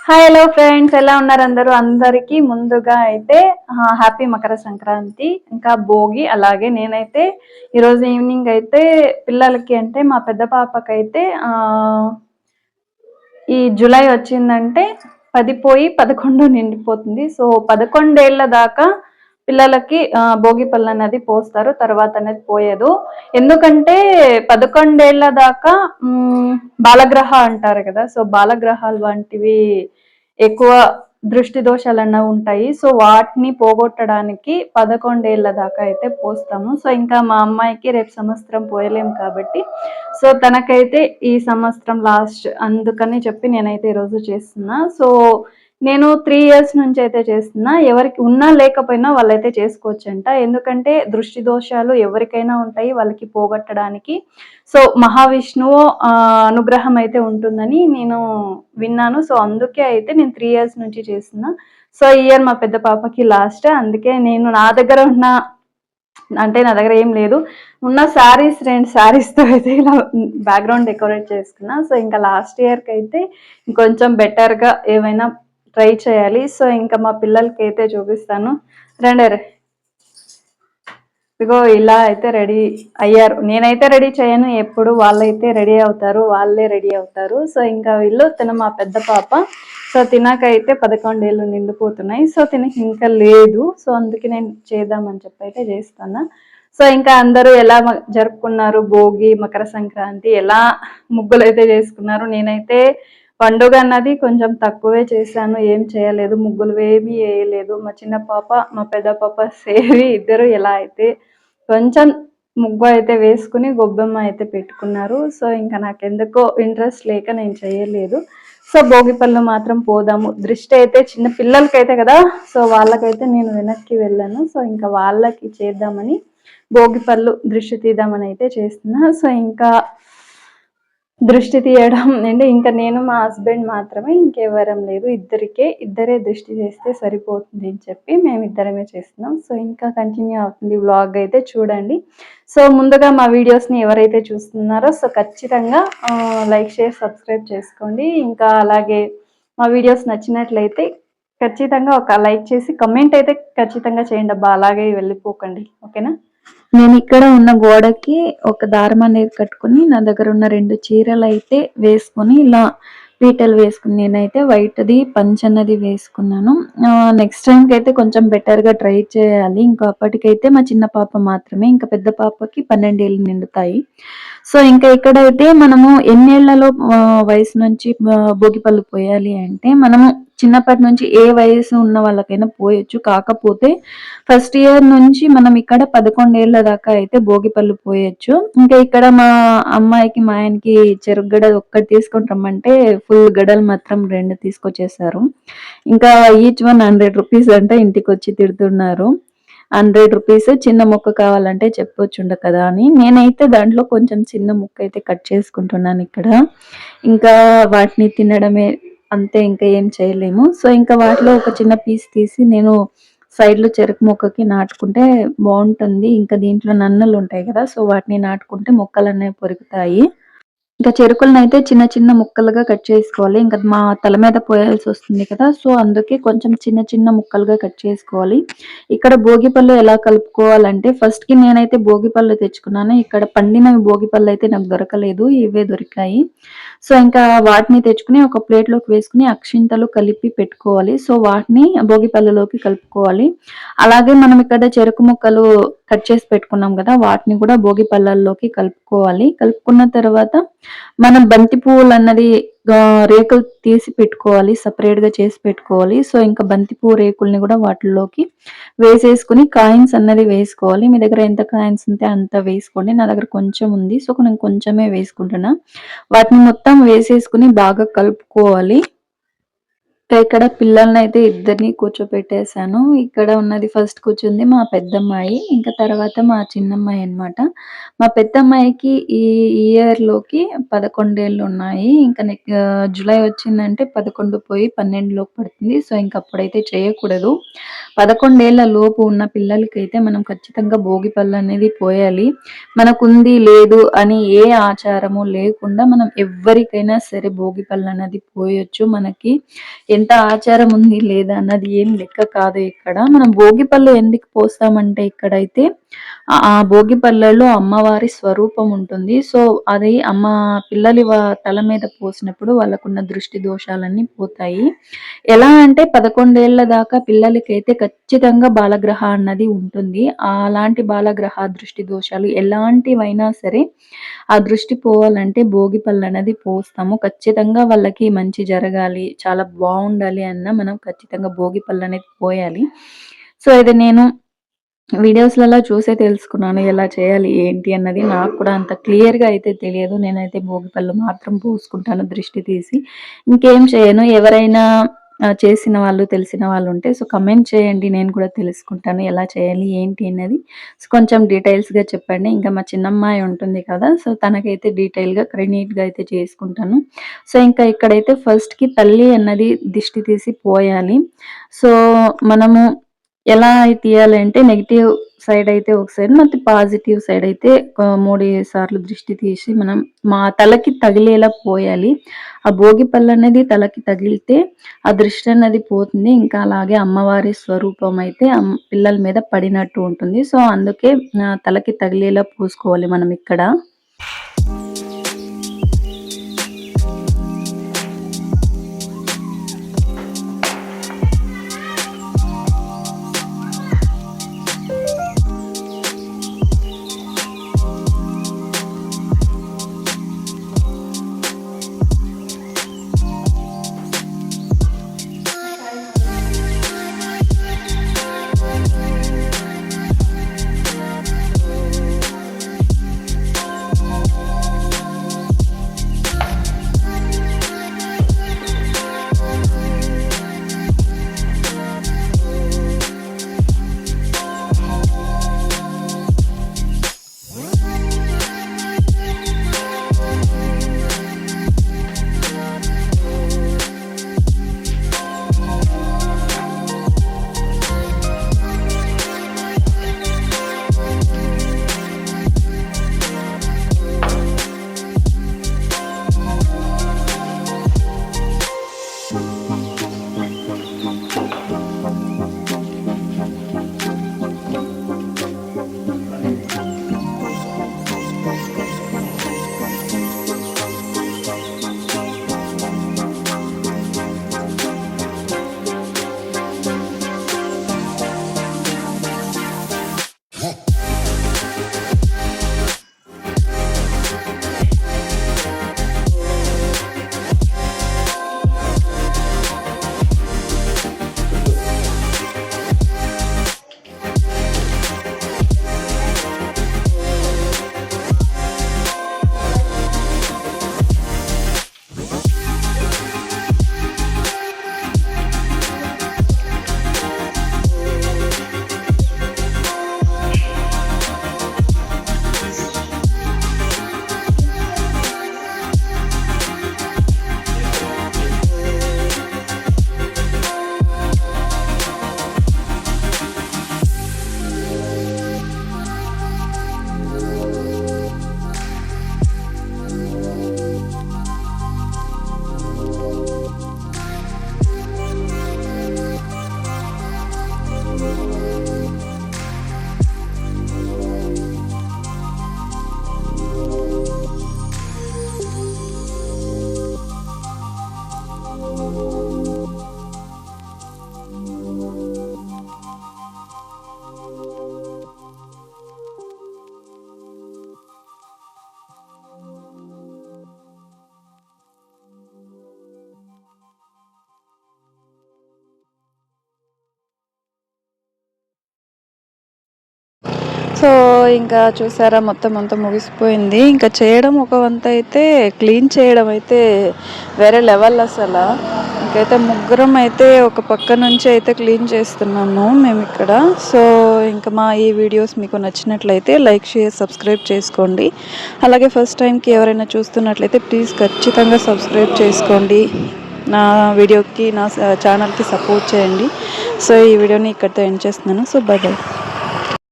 Hi hello friends, ఎలా ఉన్నారు అందరూ? అందరికీ ముందుగా అయితే హ్యాపీ మకర సంక్రాంతి, ఇంకా భోగి. అలాగే నేనైతే ఈరోజు ఈవినింగ్ అయితే పిల్లలకి అంటే మా పెద్ద పాపకైతే ఈ జూలై వచ్చిందంటే 10 పోయి 11 నిండిపోతుంది. సో 11 ఏళ్ల దాకా పిల్లలకి భోగి పళ్ళు అనేది పోస్తారు, తర్వాత అనేది పోయేదు. ఎందుకంటే 11 ఏళ్ల దాకా బాలగ్రహ అంటారు కదా, సో బాలగ్రహాలు వంటివి ఎక్కువ దృష్టి దోషాలన్నా ఉంటాయి. సో వాటిని పోగొట్టడానికి 11 ఏళ్ల దాకా అయితే పోస్తాము. సో ఇంకా మా అమ్మాయికి రేపు సంవత్సరం పోయలేము కాబట్టి సో తనకైతే ఈ సంవత్సరం లాస్ట్ అందుకని చెప్పి నేనైతే ఈరోజు చేస్తున్నా. సో నేను 3 ఇయర్స్ నుంచి అయితే చేస్తున్నా. ఎవరికి ఉన్నా లేకపోయినా వాళ్ళైతే చేసుకోవచ్చంట. ఎందుకంటే దృష్టి దోషాలు ఎవరికైనా ఉంటాయి, వాళ్ళకి పోగొట్టడానికి. సో మహావిష్ణువు అనుగ్రహం అయితే ఉంటుందని నేను విన్నాను. సో అందుకే అయితే నేను 3 ఇయర్స్ నుంచి చేస్తున్నా. సో ఈ ఇయర్ మా పెద్ద పాపకి లాస్ట్. అందుకే నేను నా దగ్గర ఉన్న అంటే నా దగ్గర ఏం లేదు, ఉన్న శారీస్ 2 శారీస్తో అయితే ఇలా బ్యాక్గ్రౌండ్ డెకరేట్ చేసుకున్నా. సో ఇంకా లాస్ట్ ఇయర్కి అయితే ఇంకొంచెం బెటర్గా ఏమైనా ట్రై చేయాలి. సో ఇంకా మా పిల్లలకి అయితే చూపిస్తాను. రండి, ఇగో ఇలా అయితే రెడీ అయ్యారు. నేనైతే రెడీ చేయను, ఎప్పుడు వాళ్ళైతే రెడీ అవుతారు, వాళ్ళే రెడీ అవుతారు. సో ఇంకా వీళ్ళు మా పెద్ద పాప. సో తినకైతే 11 ఏళ్ళు నిండిపోతున్నాయి. సో తినకి ఇంకా లేదు. సో అందుకే నేను చేద్దామని చెప్పి అయితే చేస్తాను. సో ఇంకా అందరూ ఎలా జరుపుకున్నారు భోగి, మకర సంక్రాంతి, ఎలా ముగ్గులు అయితే చేసుకున్నారు? నేనైతే పండుగ అన్నది కొంచెం తక్కువే చేశాను, ఏం చేయలేదు, ముగ్గులు ఏమీ వేయలేదు. మా చిన్న పాప మా పెద్ద పాప సేవి ఇద్దరు ఎలా అయితే కొంచెం ముగ్గు అయితే వేసుకుని గొబ్బెమ్మ అయితే పెట్టుకున్నారు. సో ఇంకా నాకెందుకో ఇంట్రెస్ట్ లేక నేను చేయలేదు. సో భోగి పళ్ళు మాత్రం పోదాము, దృష్టి అయితే చిన్న పిల్లలకైతే కదా, సో వాళ్ళకైతే నేను వెనక్కి వెళ్ళాను. సో ఇంకా వాళ్ళకి చేద్దామని భోగి పళ్ళు దృష్టి తీద్దామని అయితే చేస్తున్నా. సో ఇంకా దృష్టి తీయడం అంటే ఇంకా నేను మా హస్బెండ్ మాత్రమే, ఇంకెవరం లేదు, ఇద్దరే దృష్టి చేస్తే సరిపోతుంది అని చెప్పి మేమిద్దరమే చేస్తున్నాం. సో ఇంకా కంటిన్యూ అవుతుంది వ్లాగ్ అయితే చూడండి. సో ముందుగా మా వీడియోస్ని ఎవరైతే చూస్తున్నారో సో ఖచ్చితంగా లైక్ షేర్ సబ్స్క్రైబ్ చేసుకోండి. ఇంకా అలాగే మా వీడియోస్ నచ్చినట్లయితే ఖచ్చితంగా ఒక లైక్ చేసి కమెంట్ అయితే ఖచ్చితంగా చేయండి అబ్బా, అలాగే వెళ్ళిపోకండి, ఓకేనా? నేను ఇక్కడ ఉన్న గోడకి ఒక దారం అనేది కట్టుకుని నా దగ్గర ఉన్న 2 చీరలు అయితే వేసుకొని ఇలా పీటలు వేసుకుని నేనైతే వైట్ది పంచన్నది వేసుకున్నాను. నెక్స్ట్ టైంకి అయితే కొంచెం బెటర్గా ట్రై చేయాలి. ఇంకా అప్పటికైతే మా చిన్న పాప మాత్రమే, ఇంకా పెద్ద పాపకి 12 ఏళ్ళు నిండుతాయి. సో ఇంకా ఇక్కడైతే మనము ఎన్నేళ్లలో వయసు నుంచి భోగిపళ్ళు పోయాలి అంటే మనము చిన్నప్పటి నుంచి ఏ వయసు ఉన్న వాళ్ళకైనా పోయొచ్చు. కాకపోతే ఫస్ట్ ఇయర్ నుంచి మనం ఇక్కడ 11 ఏళ్ల దాకా అయితే భోగిపళ్ళు పోయొచ్చు. ఇంకా ఇక్కడ మా అమ్మాయికి మా ఆయనకి చెరుకు గడ ఒక్కటి తీసుకొని రమ్మంటే ఫుల్ గడలు మాత్రం 2 తీసుకొచ్చేసారు. ఇంకా ఈచ్ వన్ 100 రూపీస్ అంటే ఇంటికి వచ్చి తిడుతున్నారు. 100 రూపీస్, చిన్న ముక్క కావాలంటే చెప్పొచ్చుండ కదా అని నేనైతే దాంట్లో కొంచెం చిన్న ముక్క అయితే కట్ చేసుకుంటున్నాను ఇక్కడ. ఇంకా వాటిని తినడమే అంతే, ఇంకా ఏం చేయలేము. సో ఇంకా వాటిలో ఒక చిన్న పీస్ తీసి నేను సైడ్లో చెరుకు మొక్కకి నాటుకుంటే బాగుంటుంది. ఇంకా దీంట్లో నన్నలు ఉంటాయి కదా, సో వాటిని నాటుకుంటే మొక్కలు అనేవి పెరుగుతాయి. ఇంకా చెరుకులను అయితే చిన్న చిన్న ముక్కలుగా కట్ చేసుకోవాలి. ఇంకా మా తల మీద పోయాల్సి వస్తుంది కదా, సో అందుకే కొంచెం చిన్న చిన్న ముక్కలుగా కట్ చేసుకోవాలి. ఇక్కడ భోగిపళ్ళు ఎలా కలుపుకోవాలంటే ఫస్ట్ కి నేనైతే భోగిపళ్ళు తెచ్చుకున్నాను. ఇక్కడ పండిన భోగిపళ్ళు అయితే నాకు దొరకలేదు, ఇవే దొరికాయి. సో ఇంకా వాటిని తెచ్చుకుని ఒక ప్లేట్లోకి వేసుకుని అక్షింతలు కలిపి పెట్టుకోవాలి. సో వాటిని భోగిపళ్ళలోకి కలుపుకోవాలి. అలాగే మనం ఇక్కడ చెరుకు ముక్కలు కట్ చేసి పెట్టుకున్నాం కదా, వాటిని కూడా భోగి పళ్ళల్లోకి కలుపుకోవాలి. కలుపుకున్న తర్వాత మనం బంతి పువ్వులు అన్నది రేకులు తీసి పెట్టుకోవాలి, సపరేట్ గా చేసి పెట్టుకోవాలి. సో ఇంకా బంతి పువ్వు రేకుల్ని కూడా వాటిల్లోకి వేసేసుకుని కాయిన్స్ అన్నది వేసుకోవాలి. మీ దగ్గర ఎంత కాయిన్స్ ఉంటే అంత వేసుకోండి, నా దగ్గర కొంచెం ఉంది సో నేను కొంచెమే వేసుకుంటున్నా. వాటిని మొత్తం వేసేసుకుని బాగా కలుపుకోవాలి. ఇక్కడ పిల్లల్ని అయితే ఇద్దరిని కూర్చోపెట్టేశాను. ఇక్కడ ఉన్నది ఫస్ట్ కూర్చుంది మా పెద్దమ్మాయి, ఇంకా తర్వాత మా చిన్నమ్మాయి అన్నమాట. మా పెద్దమ్మాయికి ఈ ఇయర్‌లోకి 11 ఏళ్ళు ఉన్నాయి. ఇంకా జులై వచ్చిందంటే 11 పోయి 12లోకి పడుతుంది. సో ఇంక అప్పుడైతే చేయకూడదు. 11 ఏళ్ల లోపు ఉన్న పిల్లలకైతే మనం ఖచ్చితంగా భోగి పళ్ళు అనేది పోయాలి. మనకుంది లేదు అని ఏ ఆచారము లేకుండా మనం ఎవ్వరికైనా సరే భోగి పళ్ళు అనేది పోయొచ్చు. మనకి ఎంత ఆచారం ఉంది లేదా అన్నది ఏం లెక్క కాదు. ఇక్కడ మనం భోగి పళ్ళు ఎందుకు పోస్తామంటే ఇక్కడైతే ఆ భోగి పళ్ళల్లో అమ్మవారి స్వరూపం ఉంటుంది. సో అది పిల్లలి తల మీద పోసినప్పుడు వాళ్ళకున్న దృష్టి దోషాలన్నీ పోతాయి. ఎలా అంటే 11 ఏళ్ల దాకా పిల్లలకైతే ఖచ్చితంగా బాలగ్రహ అన్నది ఉంటుంది. అలాంటి బాలగ్రహ దృష్టి దోషాలు ఎలాంటివైనా సరే ఆ దృష్టి పోవాలంటే భోగి పళ్ళు అనేది పోస్తాము. ఖచ్చితంగా వాళ్ళకి మంచి జరగాలి, చాలా బాగుండాలి అన్న మనం ఖచ్చితంగా భోగి పళ్ళు అనేది పోయాలి. సో ఇది నేను వీడియోస్‌లలో చూసే తెలుసుకున్నాను. ఎలా చేయాలి ఏంటి అన్నది నాకు కూడా అంత క్లియర్‌గా అయితే తెలియదు. నేనైతే భోగి పళ్ళు మాత్రం పోసుకుంటాను దృష్టి తీసి. ఇంకేం చేయను. ఎవరైనా చేసిన వాళ్ళు, తెలిసిన వాళ్ళు ఉంటే సో కమెంట్ చేయండి. నేను కూడా తెలుసుకుంటాను ఎలా చేయాలి ఏంటి అన్నది. సో కొంచెం డీటెయిల్స్‌గా చెప్పండి. ఇంకా మా చిన్నమ్మాయి ఉంటుంది కదా! సో తనకైతే డీటెయిల్‌గా నీట్‌గా అయితే చేసుకుంటాను. సో ఇంకా ఇక్కడైతే ఫస్ట్‌కి తల్లి అన్నది దిష్టి తీసి పోయాలి. సో మనము ఎలా తీయాలి అంటే నెగెటివ్ సైడ్ అయితే ఒక సైడ్, ಮತ್ತೆ పాజిటివ్ సైడ్ అయితే 3 సార్లు దృష్టి తీసి మనం మా తలకి తగిలేలా పోయాలి. ఆ భోగి పళ్ళు అనేది తలకి తగిలితే ఆ దృష్టి అనేది పోతుంది. ఇంకా అలాగే అమ్మవారి స్వరూపం అయితే పిల్లల మీద పడినట్టు ఉంటుంది. సో అందుకే తలకి తగిలేలా పూసుకోవాలి మనం ఇక్కడ. సో ఇంకా చూసారా మొత్తం అంతా ముగిసిపోయింది. ఇంకా చేయడం ఒక వంత అయితే, క్లీన్ చేయడం అయితే వేరే లెవెల్ అసలు. ఇంకైతే ముగ్గురం అయితే ఒక పక్క నుంచి అయితే క్లీన్ చేస్తున్నాము మేము ఇక్కడ. సో ఇంకా మా ఈ వీడియోస్ మీకు నచ్చినట్లయితే లైక్, షేర్, సబ్స్క్రైబ్ చేసుకోండి. అలాగే ఫస్ట్ టైంకి ఎవరైనా చూస్తున్నట్లయితే ప్లీజ్ ఖచ్చితంగా సబ్స్క్రైబ్ చేసుకోండి. నా వీడియోకి, నా ఛానల్కి సపోర్ట్ చేయండి. సో ఈ వీడియోని ఇక్కడితో ఎండ్ చేస్తున్నాను. So by by.